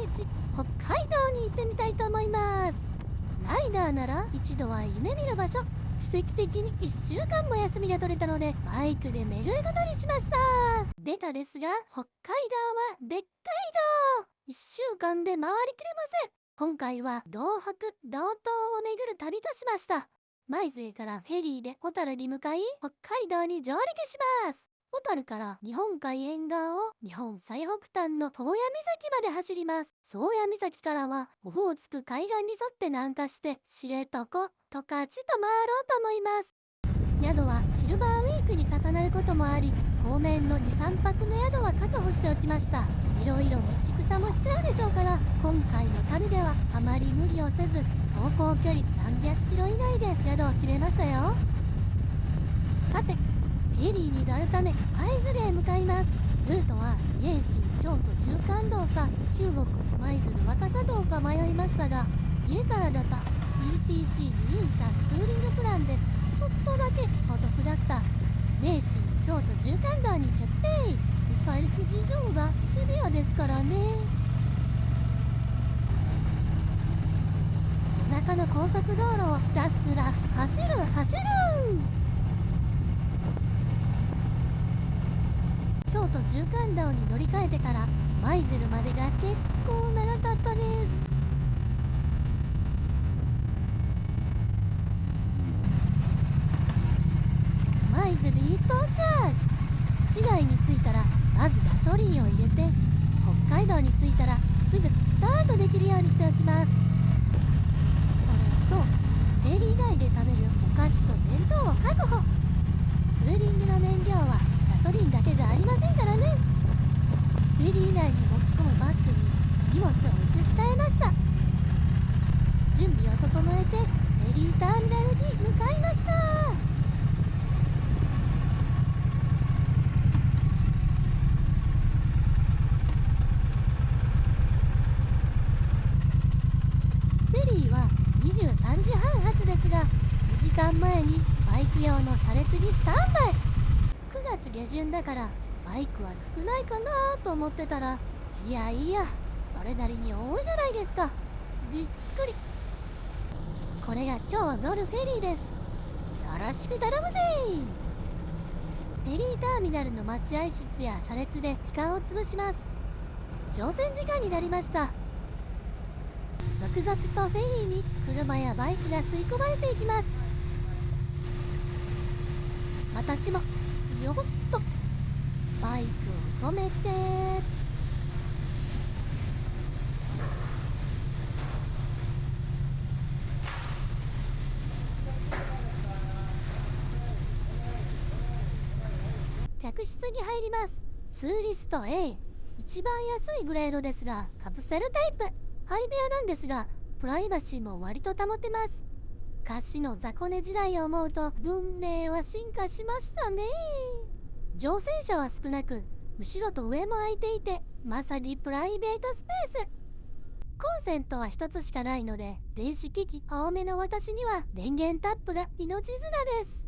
地北海道に行ってみたいと思います。ライダーなら一度は夢見る場所。奇跡的に1週間も休みが取れたのでバイクで巡ることにしました。ベタですが北海道はでっかい道、1週間で回りきれません。今回は道北道東を巡る旅としました。舞鶴からフェリーで小樽に向かい北海道に上陸します。小樽から日本海沿岸を日本最北端の宗谷岬まで走ります。宗谷岬からはオホーツク海岸に沿って南下して知床、十勝と回ろうと思います。宿はシルバーウィークに重なることもあり、当面の 2,3 泊の宿は確保しておきました。いろいろ道草もしちゃうでしょうから、今回の旅ではあまり無理をせず走行距離300キロ以内で宿を決めましたよ。さてフェリーに乗るため舞鶴へ向かいます。ルートは名神京都中間道か中国舞鶴若狭道か迷いましたが、家から出た ETC 二輪車ツーリングプランでちょっとだけお得だった名神京都中間道に決定。財布事情がシビアですからね。夜中の高速道路をひたすら走る。京都中間道に乗り換えてから舞鶴までが結構長かったです。舞鶴に到着。市街に着いたらまずガソリンを入れて、北海道に着いたらすぐスタートできるようにしておきます。それとフェリー内で食べるお菓子と弁当を確保。ツーリングの燃料はガソリンだけじゃありませんからね。フェリー内に持ち込むバッグに荷物を移し替えました。準備を整えてフェリーターミナルに向かいました。フェリーは23時半発ですが、2時間前にバイク用の車列にスタンバイ。9月下旬だからバイクは少ないかなと思ってたら、いやそれなりに多いじゃないですか。びっくり。これが今日乗るフェリーです。よろしく頼むぜ。フェリーターミナルの待合室や車列で時間を潰します。乗船時間になりました。続々とフェリーに車やバイクが吸い込まれていきます。私もよっとバイクを止めて、客室に入ります。ツーリスト A、 一番安いグレードですがカプセルタイプ。相部屋なんですがプライバシーも割と保てます。昔の雑魚寝時代を思うと文明は進化しましたね。乗船者は少なく後ろと上も空いていて、まさにプライベートスペース。コンセントは一つしかないので電子機器多めの私には電源タップが命綱です。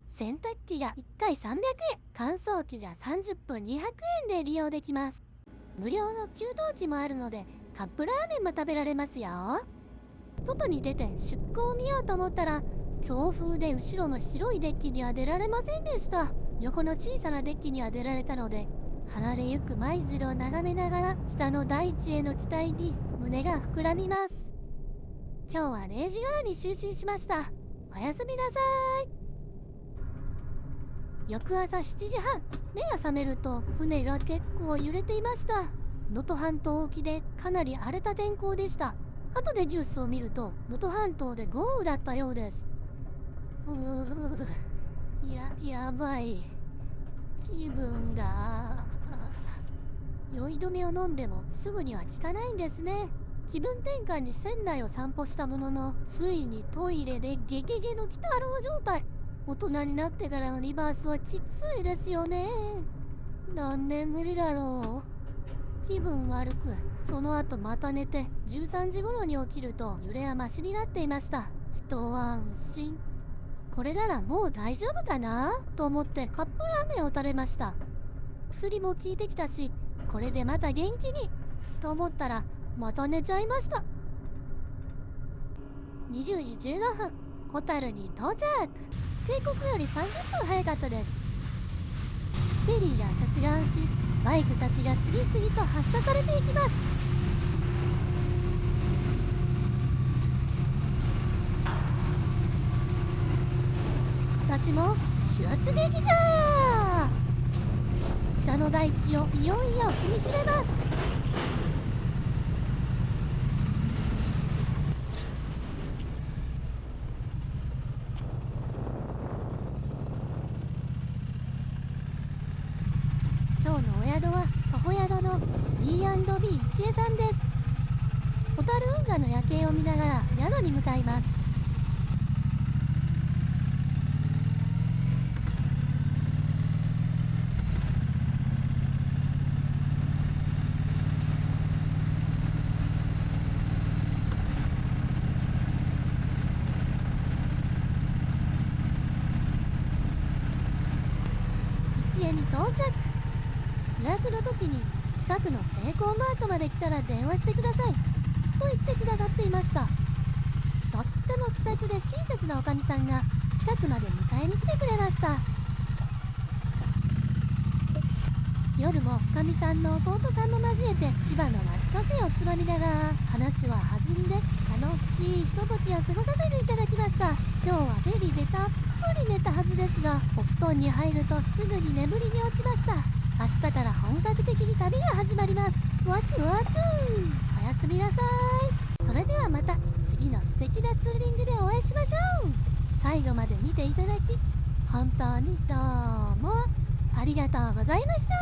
洗濯機が1回300円、乾燥機が30分200円で利用できます。無料の給湯器もあるのでカップラーメンも食べられますよ。外に出て出港を見ようと思ったら強風で後ろの広いデッキには出られませんでした。横の小さなデッキには出られたので、離れゆく舞鶴を眺めながら北の大地への期待に胸が膨らみます。今日は0時頃に就寝しました。おやすみなさい。翌朝7時半、目が覚めると船が結構揺れていました。能登半島沖でかなり荒れた天候でした。後でニュースを見ると能登半島で豪雨だったようです。やばい気分だ。酔い止めを飲んでもすぐには効かないんですね。気分転換に船内を散歩したものの、ついにトイレでゲゲゲの鬼太郎状態。大人になってからのリバースはきついですよね。何年ぶりだろう。気分悪く、その後また寝て13時頃に起きると揺れはマシになっていました。一安心。これならもう大丈夫かなと思ってカップラーメンを食べました。薬も効いてきたし、これでまた元気にと思ったらまた寝ちゃいました。20時15分、ホタルに到着。警告より30分早かったです。ペリーが接岸し、バイクたちが次々と発射されていきます。私も出撃じゃー。北の大地をいよいよ踏みしめます。今日のお宿は徒歩宿の B&B 一恵さんです。小樽運河の夜景を見ながら宿に向かいます。一恵に到着。予約の時に近くのセイコーマートまで来たら電話してくださいと言ってくださっていました。とっても気さくで親切なおかみさんが近くまで迎えに来てくれました。夜もおかみさんの弟さんも交えて千葉の落花生をつまみながら話は弾んで楽しいひとときを過ごさせていただきました。今日はベリーでたっぷり寝たはずですが、お布団に入るとすぐに眠りに落ちました。明日から本格的に旅が始まります。ワクワク。おやすみなさい。それではまた次の素敵なツーリングでお会いしましょう。最後まで見ていただき本当にどうもありがとうございました。